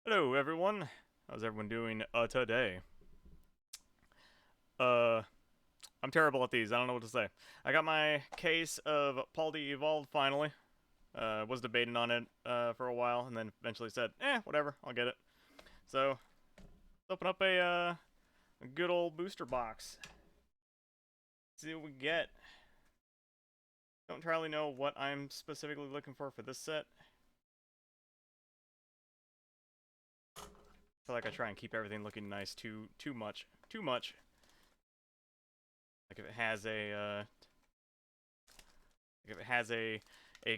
Hello, everyone. How's everyone doing today? Uh, I'm terrible at these. I don't know what to say. I got my case of Paldea Evolved finally. Was debating on it for a while, and then eventually said, whatever, I'll get it. So, let's open up a good old booster box. See what we get. Don't entirely know what I'm specifically looking for this set. I feel like I try and keep everything looking nice too much. Too much. Like if it has a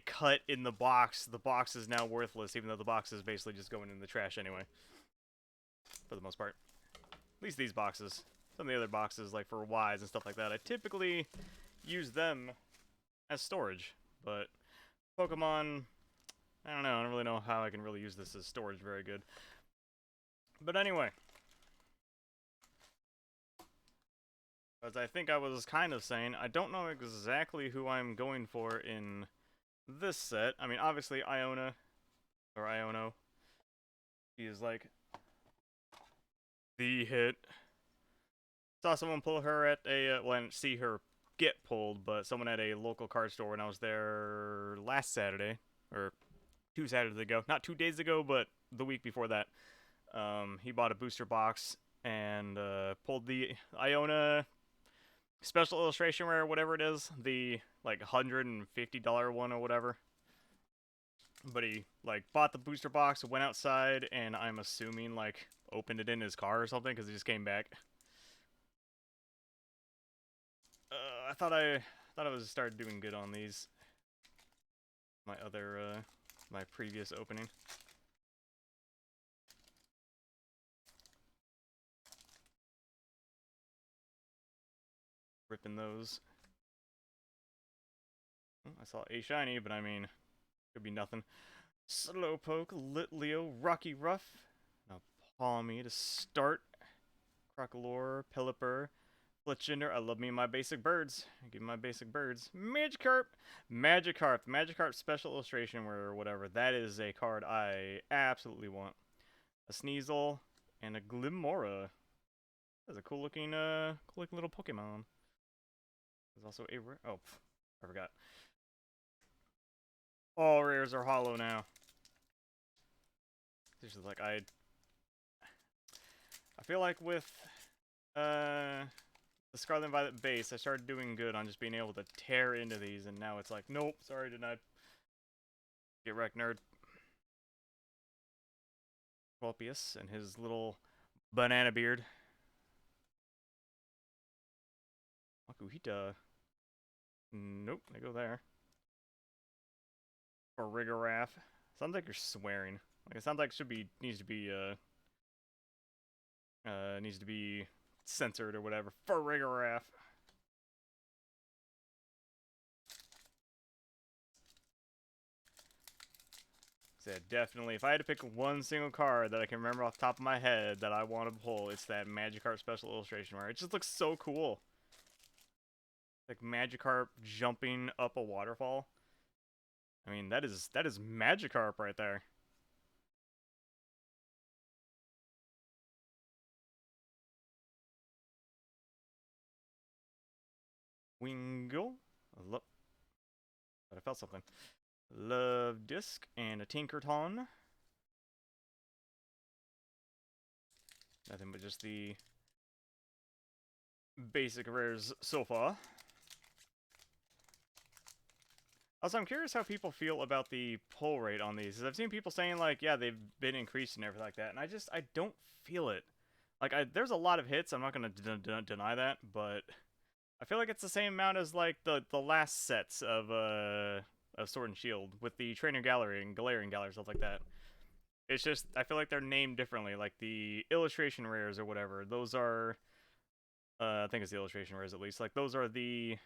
cut in the box is now worthless, even though the box is basically just going in the trash anyway, for the most part. At least these boxes. Some of the other boxes, like for Ys and stuff like that, I typically use them as storage. But Pokemon, I don't know. I don't really know how I can really use this as storage very good. But anyway, as I think I was kind of saying, I don't know exactly who I'm going for in this set. I mean, obviously Iona, or Iono, he is like the hit. Saw someone pull her at a, well, I didn't see her get pulled, but someone at a local card store when I was there last Saturday, or 2 Saturdays ago. Not 2 days ago, but the week before that. He bought a booster box and pulled the Iona special illustration rare, whatever it is, the like $150 one or whatever. But he like bought the booster box, went outside, and I'm assuming like opened it in his car or something because he just came back. I thought I was started doing good on these. My previous opening. Ripping those. I saw a shiny, but I mean, could be nothing. Slowpoke, Litleo, Rocky Ruff. Now Palmy to start. Crocolore, Pelipper, Fletchinder. I love me my basic birds. Give me my basic birds. Magikarp. Magikarp special illustration or whatever. That is a card I absolutely want. A Sneasel and a Glimmora. That's a cool looking little Pokemon. There's also a rare. Oh, I forgot. All rares are hollow now. This is like I feel like with the Scarlet and Violet base, I started doing good on just being able to tear into these, and now it's like, nope, sorry, denied. Get wrecked, nerd. Vulpius and his little banana beard. Makuhita. Nope, they go there. Or Rigoraph. Sounds like you're swearing. Like it sounds like it needs to be censored or whatever. For Rigoraph. Said definitely. If I had to pick one single card that I can remember off the top of my head that I want to pull, it's that Magikarp special illustration where it just looks so cool. Like Magikarp jumping up a waterfall. I mean, that is Magikarp right there. Wingull. But I felt something. Love Disc and a Tinkerton. Nothing but just the basic rares so far. Also, I'm curious how people feel about the pull rate on these. I've seen people saying, like, yeah, they've been increased and everything like that, and I don't feel it. Like, there's a lot of hits, I'm not going to deny that, but I feel like it's the same amount as, like, the last sets of Sword and Shield with the Trainer Gallery and Galarian Gallery, stuff like that. It's just, I feel like they're named differently. Like, the illustration rares or whatever, those are, I think it's the illustration rares at least, like, those are the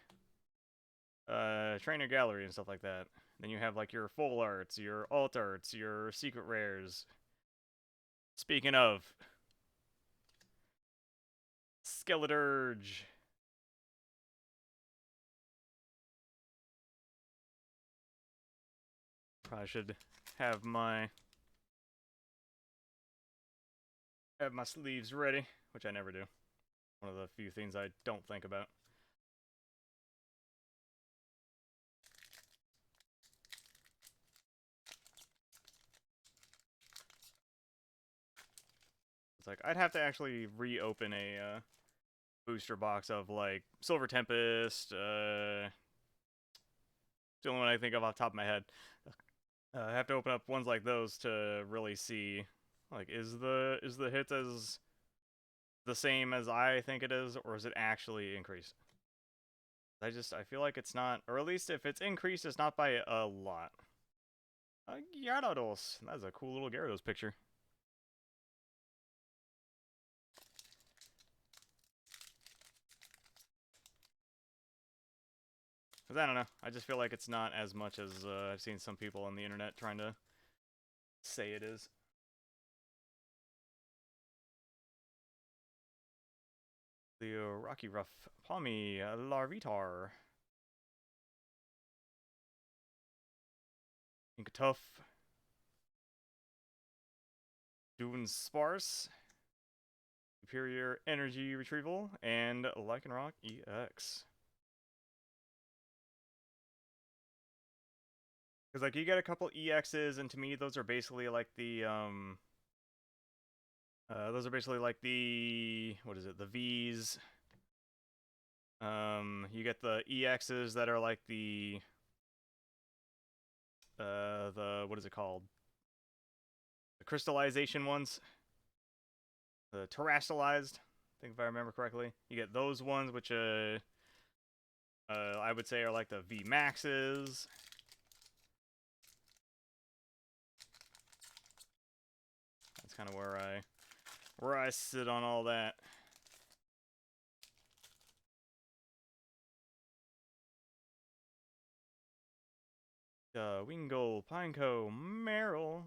trainer gallery and stuff like that. Then you have like your full arts, your alt arts, your secret rares. Speaking of, Skeleturge. Probably should have my have my sleeves ready, which I never do. One of the few things I don't think about. It's like, I'd have to actually reopen a booster box of, like, Silver Tempest, the only one I think of off the top of my head. I have to open up ones like those to really see, like, is the hits as the same as I think it is, or is it actually increased? I feel like it's not, or at least if it's increased, it's not by a lot. Gyarados. That's a cool little Gyarados picture. Because I don't know, I just feel like it's not as much as I've seen some people on the internet trying to say it is. The Rocky Rough Palmy Larvitar. Inkatuff. Doing Sparse. Superior Energy Retrieval. And Lycanroc EX. Because, like, you get a couple EXs, and to me, those are basically like the, what is it, the Vs. You get the EXs that are like what is it called? The crystallization ones. The terrestrialized, I think if I remember correctly. You get those ones, which, I would say are like the V Maxes. That's kind of where I sit on all that. Wingull, Pineco, Meryl.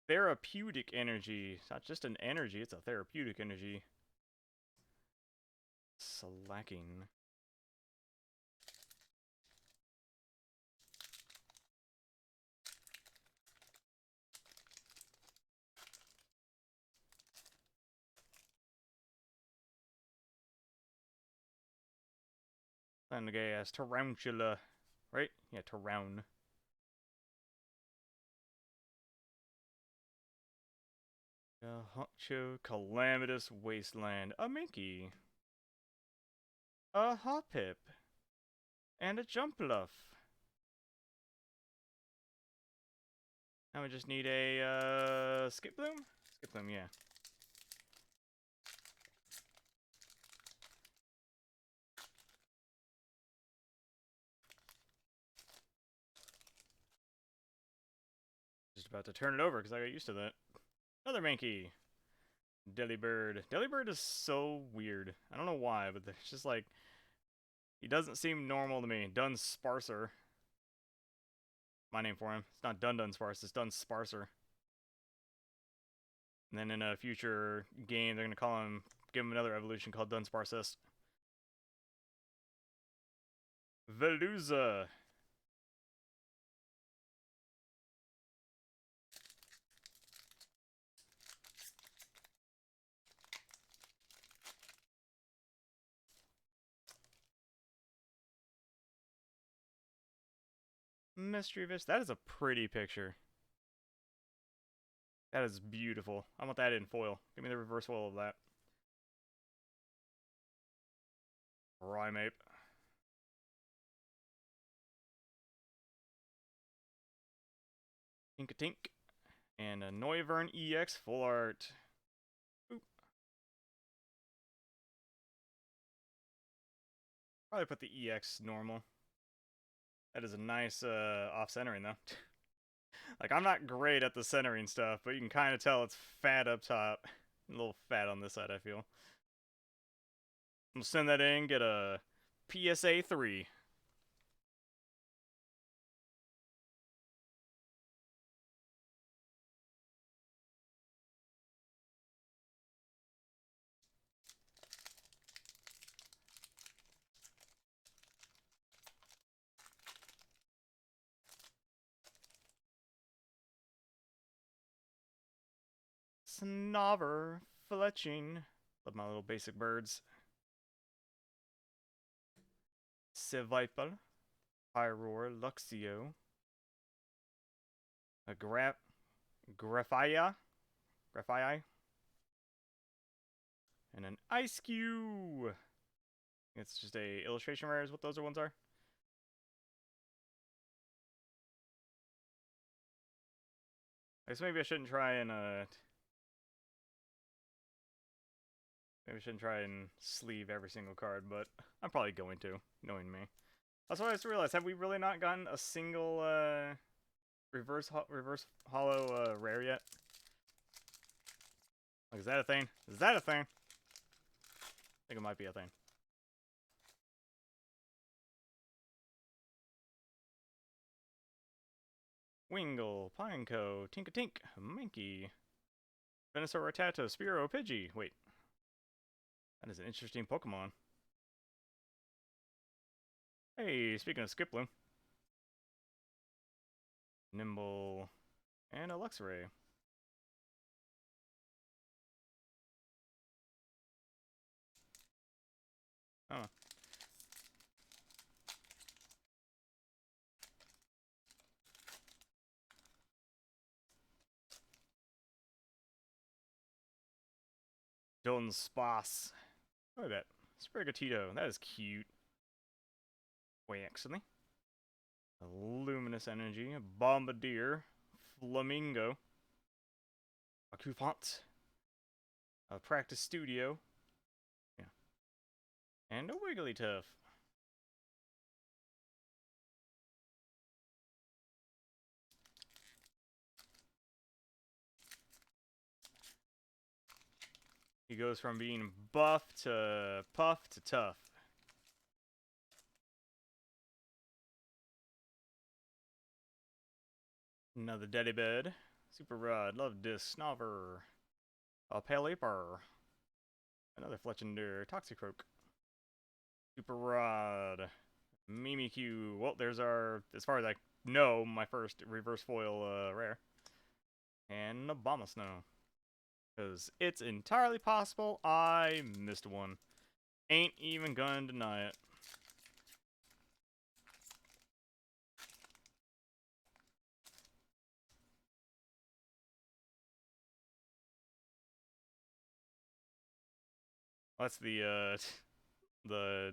Therapeutic energy. It's not just an energy, it's a therapeutic energy. Slacking. Then the guy has Tarantula. Right? Yeah, Taroun. Honcho, Calamitous Wasteland. A Minky. A Hoppip. And a Jumpluff. Now we just need a Skiploom? Skiploom, yeah. Just about to turn it over because I got used to that. Another Mankey. Delibird. Delibird is so weird. I don't know why, but it's just like, he doesn't seem normal to me. Dunsparcer. My name for him. It's not Dunsparce, it's Dunsparcer. And then in a future game, they're gonna give him another evolution called Dunsparcist. Veluza. Mischievous. That is a pretty picture. That is beautiful. I want that in foil. Give me the reverse foil of that. Primeape. Inkatink. And a Noivern EX full art. Oop. Probably put the EX normal. That is a nice off-centering, though. Like, I'm not great at the centering stuff, but you can kind of tell it's fat up top. A little fat on this side, I feel. I'm gonna send that in, get a PSA 3. Snover Fletching. Love my little basic birds. Seviper. Pyroar. Luxio. A Graphia. And an Ice Cube. It's just a illustration rare is what those ones are. I guess maybe I shouldn't try and maybe I shouldn't try and sleeve every single card, but I'm probably going to, knowing me. That's what I just realized. Have we really not gotten a single reverse hollow rare yet? Like, is that a thing? Is that a thing? I think it might be a thing. Wingull, Pineco, Tinkatink, Mankey, Venusaur Rattata, Spearow, Pidgey. Wait. That is an interesting Pokemon. Hey, speaking of Skiploom. Nimble, and a Luxray. Oh. Don Spas. Look at that. Sprigatito. That is cute. Waxley. A Luminous Energy. A Bombardier. Flamingo. A Coupont. A Practice Studio. Yeah. And a Wigglytuff. He goes from being buff to puff to tough. Another Dedibed. Super Rod. Love Disc. Snover. A Paleaper. Another Fletchender. Toxicroak. Super Rod. Mimikyu. Well, there's our, as far as I know, my first reverse foil rare. And a Abomasnow. Because it's entirely possible I missed one. Ain't even gonna deny it. That's the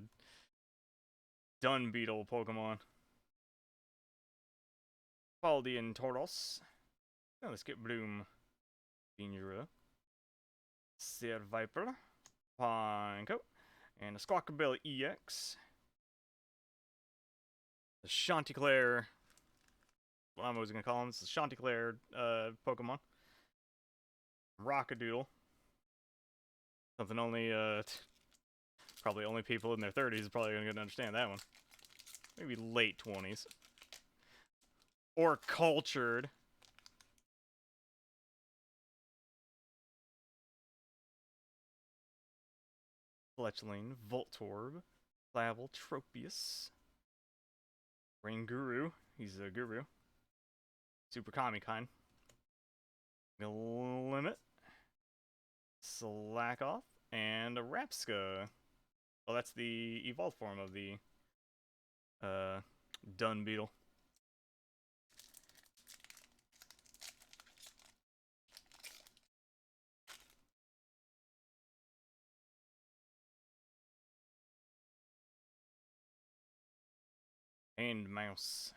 Dun Beetle Pokemon. Paldean Tauros. Now let's get Bloom. Beanura. Seviper. Pineco. And a Squawkabilly EX. The Chanticleer. What I'm always gonna call him. This is Chanticleer Pokemon. Rockadoodle. Something only probably only people in their 30s are probably gonna understand that one. Maybe late 20s. Or cultured. Fletchling, Voltorb, Clavel, Tropius, Rain Guru, he's a guru. Super Kami-kind. Limit, Slackoff, and a Rapska. Well, that's the evolved form of the Dun Beetle. And Mouse.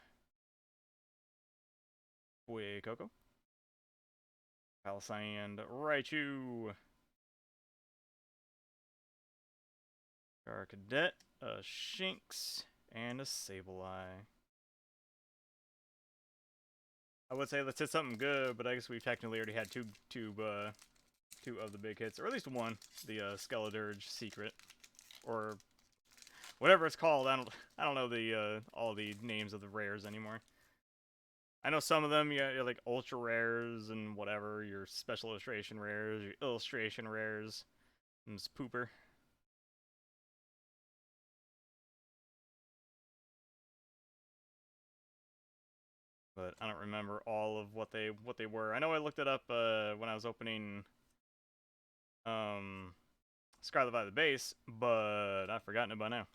Coco. Palisand, Raichu. Cadet, a Shinx, and a Sableye. I would say let's hit something good, but I guess we've technically already had two of the big hits, or at least one. The Skeledirge Secret, or whatever it's called. I don't know the all the names of the rares anymore. I know some of them, you're like ultra rares and whatever, your special illustration rares, your illustration rares, and it's pooper. But I don't remember all of what they were. I know I looked it up when I was opening Scarlet by the base, but I've forgotten it by now.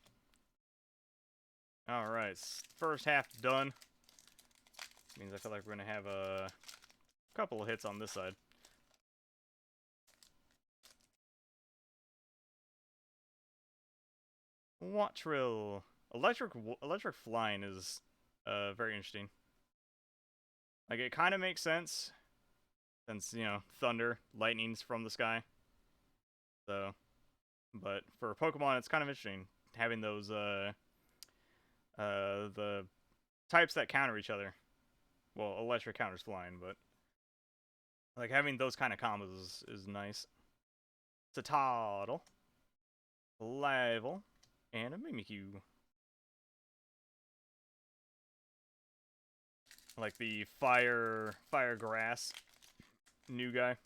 Alright, first half done. Means I feel like we're going to have a couple of hits on this side. Wattrill. Electric flying is very interesting. Like, it kind of makes sense, since, you know, thunder, lightning's from the sky. So, but for Pokemon, it's kind of interesting having those, the types that counter each other. Well, electric counters flying, but like having those kind of combos is nice. It's a Toddle, Level, and a Mimikyu. Like the fire grass new guy.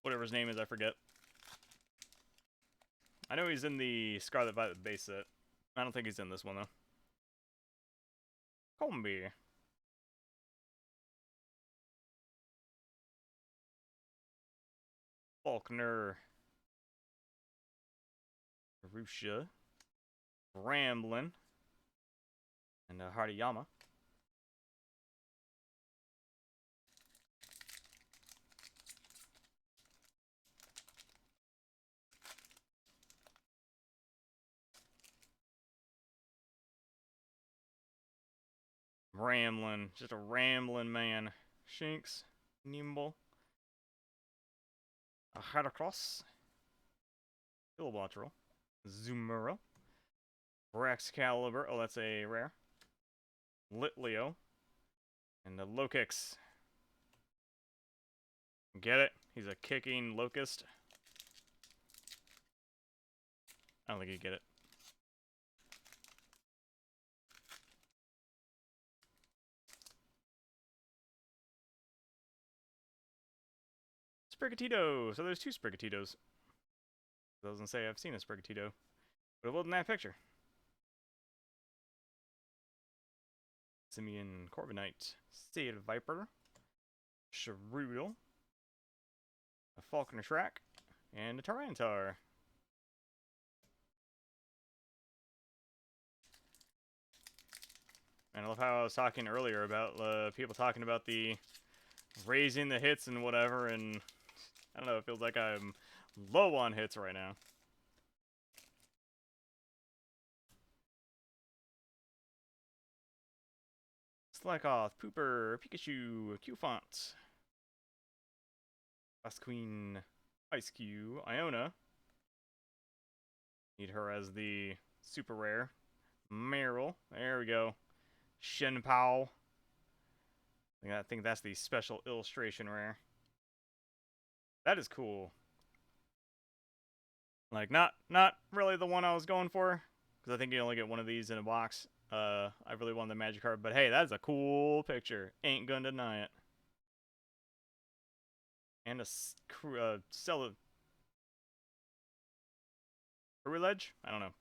Whatever his name is, I forget. I know he's in the Scarlet Violet base set. I don't think he's in this one, though. Combi. Faulkner. Rusha. Ramblin. And Hariyama. Ramblin', just a rambling man. Shinx, Nimble, a Heracross, Kilowattrel, Zumura, Braxcalibur, oh that's a rare, Litleo, and a Lokix. Get it? He's a kicking locust. I don't think you get it. Sprigatito! So there's two Sprigatitos. It doesn't say I've seen a Sprigatito, but it was in that picture. Simeon Corviknight, State Viper, Shrewdle, a Falconer Shrek, and a Tyranitar. And I love how I was talking earlier about people talking about the raising the hits and whatever, and I don't know, it feels like I'm low on hits right now. Slackoth, Pooper, Pikachu, Q-Font, Last Queen, Ice Cube, Iona. Need her as the super rare. Meryl, there we go. Shenpao. I think that's the special illustration rare. That is cool. Like, not really the one I was going for, because I think you only get one of these in a box. I really wanted the Magikarp, but hey, that's a cool picture. Ain't gonna deny it. And a Ledge? I don't know.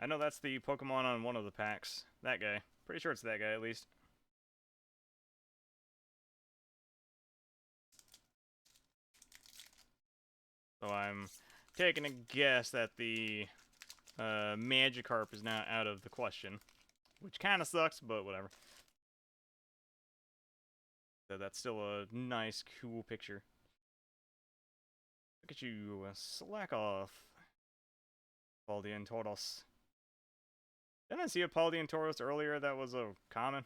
I know that's the Pokemon on one of the packs. That guy. Pretty sure it's that guy, at least. So I'm taking a guess that the Magikarp is now out of the question. Which kind of sucks, but whatever. So that's still a nice, cool picture. Look at you, slack off. Paldea Tauros. Didn't I see a Paldea Tauros earlier that was a common?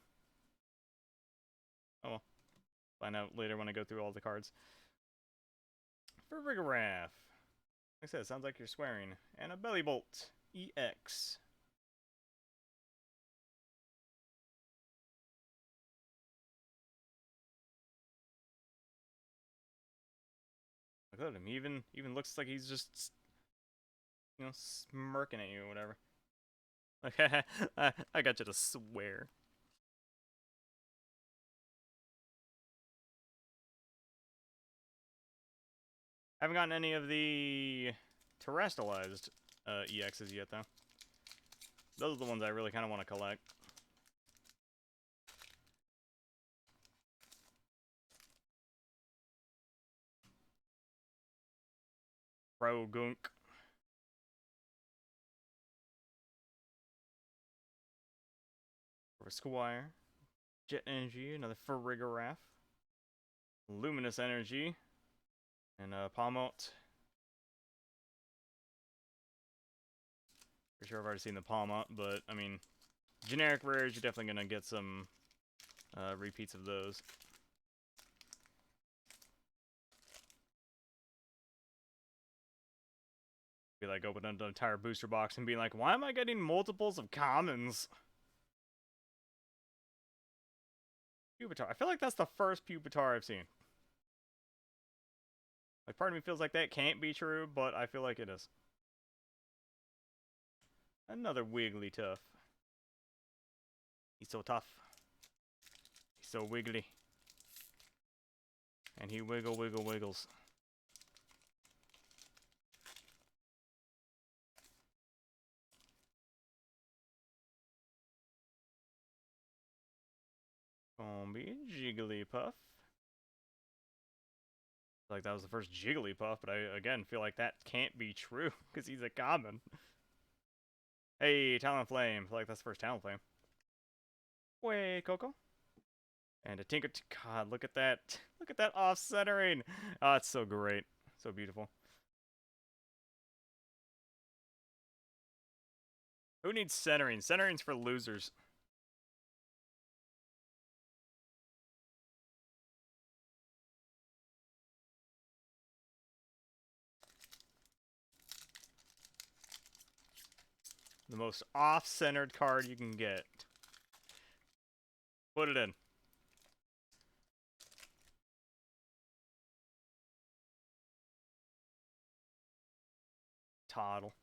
Oh well. Find out later when I go through all the cards. For Rigoraph. Like I said, it sounds like you're swearing. And a Bellybolt. EX. Look at him. He even looks like he's just, you know, smirking at you or whatever. Okay, I got you to swear. Haven't gotten any of the terrestrialized EXs yet, though. Those are the ones I really kind of want to collect. Progunk. Squire. Jet Energy, another Farigiraf. Luminous Energy. And Palmot. For sure I've already seen the Palmot, but, I mean, generic rares, you're definitely going to get some repeats of those. Be like opening an entire booster box and being like, why am I getting multiples of commons? Pupitar. I feel like that's the first Pupitar I've seen. Like, part of me feels like that can't be true, but I feel like it is. Another Wigglytuff. He's so tough. He's so wiggly. And he wiggles. Gonna be Jigglypuff. Like that was the first Jigglypuff, but I again feel like that can't be true because he's a common. Hey, Talonflame. I feel like that's the first Talonflame. Wait, Coco. And a Tinker. God, look at that. Look at that off-centering. Oh, it's so great. So beautiful. Who needs centering? Centering's for losers. The most off-centered card you can get. Put it in. Toddle.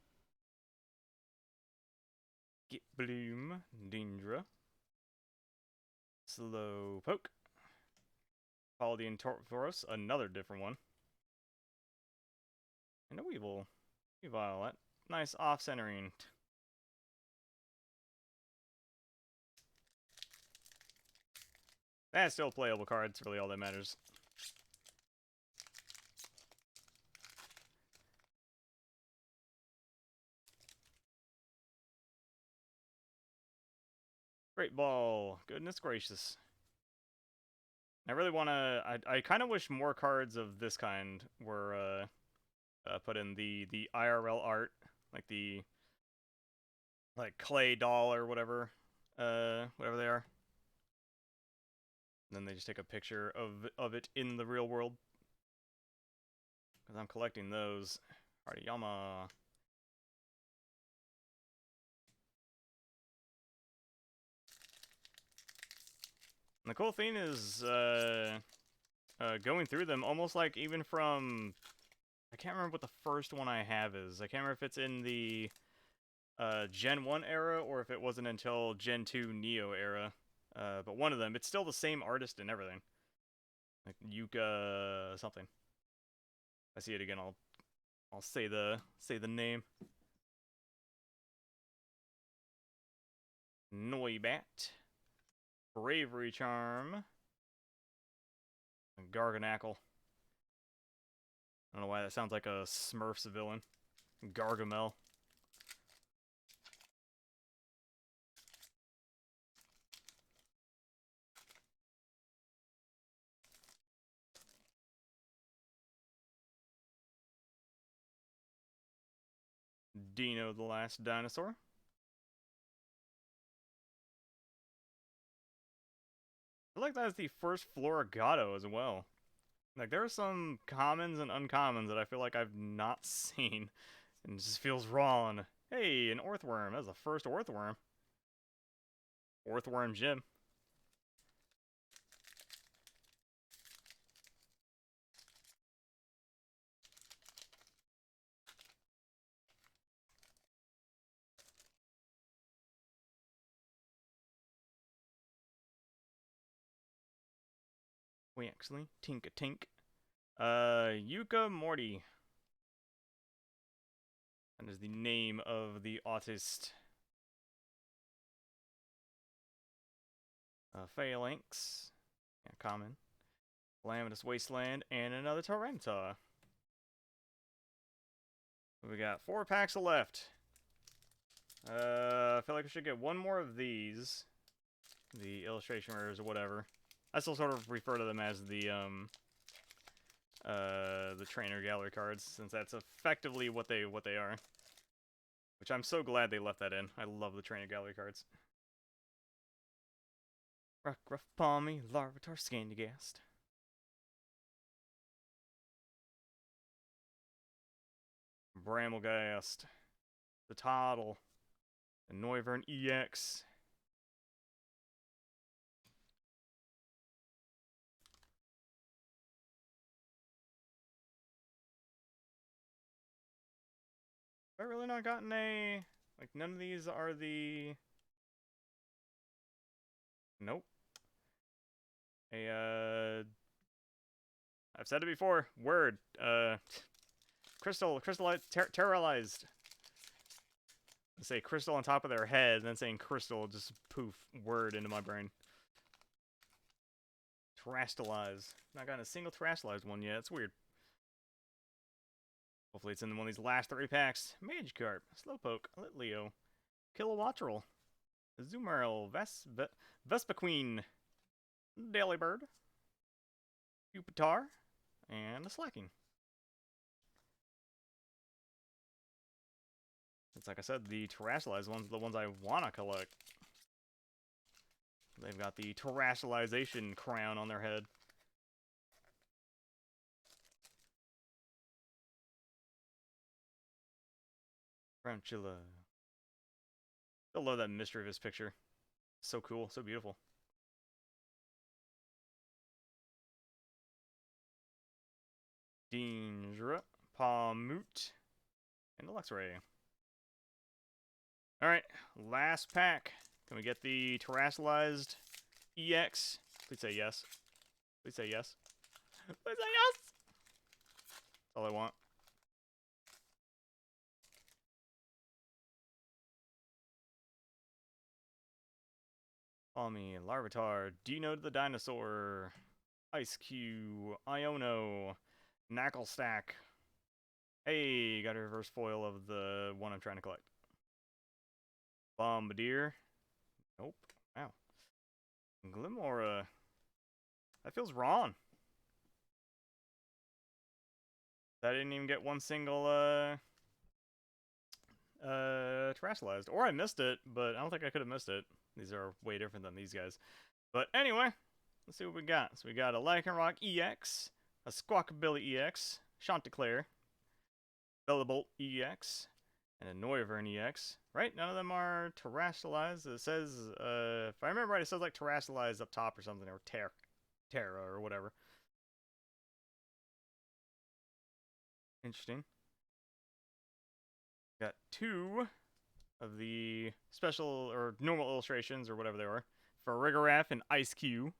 Get Bloom. Dindra. Slowpoke. Paldea Evolved, another different one. And a Weevil. Violet. Nice off-centering. That's still playable cards, really all that matters. Great Ball. Goodness gracious. I really want to... I kind of wish more cards of this kind were put in the IRL art. Like the... Like clay doll or whatever. Whatever they are. And then they just take a picture of it in the real world. Because I'm collecting those. Hariyama. And the cool thing is, going through them, almost like even from... I can't remember what the first one I have is. I can't remember if it's in the Gen 1 era or if it wasn't until Gen 2 Neo era. But one of them, it's still the same artist and everything. Like Yuka something. If I see it again, I'll say the name. Noibat. Bravery Charm. Garganackle. I don't know why that sounds like a Smurfs villain. Gargamel. Dino the Last Dinosaur. I feel like that's the first Florigato as well. Like, there are some commons and uncommons that I feel like I've not seen. And it just feels wrong. Hey, an Orthworm. That's the first Orthworm. Orthworm Gym. We actually Tink-a-Tink. Yuka Morty. That is the name of the autist. Phalanx. Yeah, common. Calamitous Wasteland, and another Torrenta. We got 4 packs left. I feel like we should get one more of these. The illustration rares or whatever. I still sort of refer to them as the trainer gallery cards, since that's effectively what they are. Which I'm so glad they left that in. I love the trainer gallery cards. Rough Palmy, Larvitar, Scandagast. Brammelgast. The Toddle. The Noivern EX. Have I really not gotten a... Like, none of these are the... Nope. I've said it before. Word. Crystallized, terrorized. Say crystal on top of their head, and then saying crystal, just poof, word into my brain. Terastalize. Not gotten a single terastalized one yet. It's weird. Hopefully it's in one of these last 3 packs. Magikarp, Slowpoke, Litleo, Kilowattrel, Azumarill, Vespiquen, Delibird, Pupitar, and a Slacking. It's like I said, the terastalized ones are the ones I want to collect. They've got the terastalization crown on their head. Tarantula. I love that mystery of his picture. So cool, so beautiful. Dingera, Palmoot, and Luxray. Alright, last pack. Can we get the terastalized EX? Please say yes. Please say yes. Please say yes! That's all I want. Follow me, Larvitar, Dino the Dinosaur, Ice Cube, Iono, Knacklestack. Hey, got a reverse foil of the one I'm trying to collect. Bombardier. Nope. Wow. Glimmora. That feels wrong. I didn't even get one single terastalized. Or I missed it, but I don't think I could have missed it. These are way different than these guys. But anyway, let's see what we got. So we got a Lycanroc EX, a Squawkabilly EX, Chanticleer, Bellebolt EX, and a Noivern EX. Right? None of them are terastalized. It says, if I remember right, it says like terastalized up top or something, or Terra or whatever. Interesting. Got 2 of the special or normal illustrations or whatever they were for Farigiraf and Ice Cube.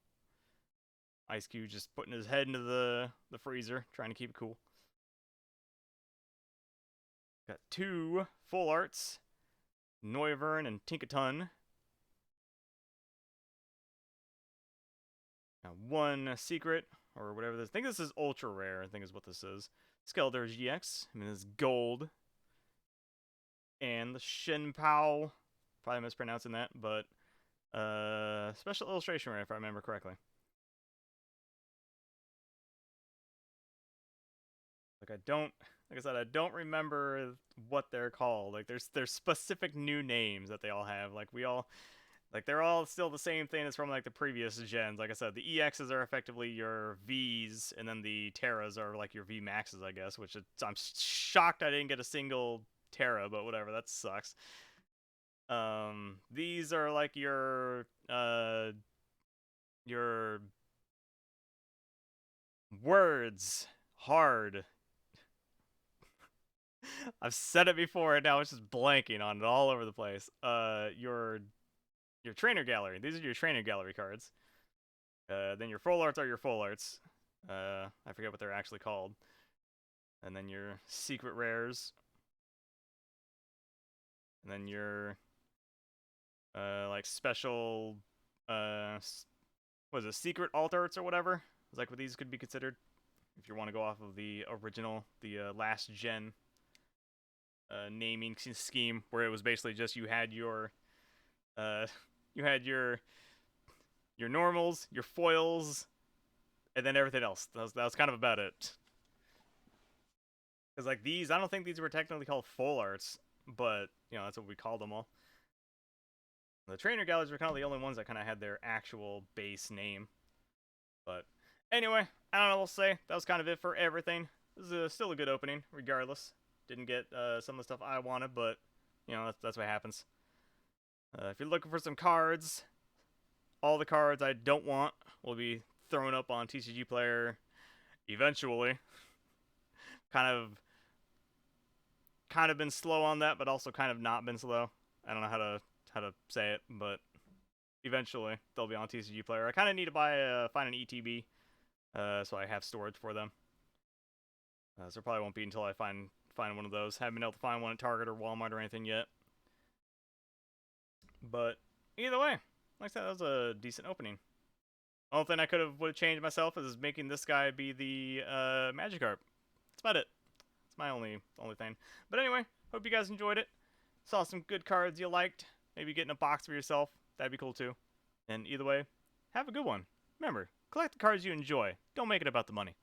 Ice Cube just putting his head into the freezer, trying to keep it cool. Got 2 full arts, Noivern and Tinkaton. Got 1 secret, or whatever this. I think this is ultra rare, I think is what this is. Skeletor GX, I mean, it's gold. And the Shenpao, probably mispronouncing that, but special illustration rare if I remember correctly. Like I said, I don't remember what they're called. Like there's specific new names that they all have. Like they're all still the same thing as from like the previous gens. Like I said, the EXs are effectively your Vs, and then the Terras are like your V Maxes, I guess. Which I'm shocked I didn't get a single Terra, but whatever, that sucks. These are like your words hard. I've said it before, and now it's just blanking on it all over the place. Your trainer gallery. These are your trainer gallery cards. Then your full arts are your full arts. I forget what they're actually called. And then your secret rares. And then your like special what is it, secret altars or whatever? It's like what these could be considered if you want to go off of the original, the last gen naming scheme, where it was basically just you had your you had your normals, your foils, and then everything else. That was kind of about it. Because like these, I don't think these were technically called full arts, but you know that's what we called them all. The trainer galleries were kind of the only ones that kind of had their actual base name. But anyway, I don't know what I'll say. That was kind of it for everything. This is still a good opening, regardless. Didn't get some of the stuff I wanted, but you know that's what happens. If you're looking for some cards, all the cards I don't want will be thrown up on TCG Player eventually. kind of been slow on that, but also kind of not been slow. I don't know how to say it, but eventually they'll be on TCG Player. I kind of need to find an ETB, so I have storage for them. So it probably won't be until I find one of those. Haven't been able to find one at Target or Walmart or anything yet. But either way, like I said, that was a decent opening. Only thing I would have changed myself is making this guy be the Magikarp. That's about it. It's my only thing. But anyway, hope you guys enjoyed it. Saw some good cards you liked. Maybe getting a box for yourself. That'd be cool too. And either way, have a good one. Remember, collect the cards you enjoy. Don't make it about the money.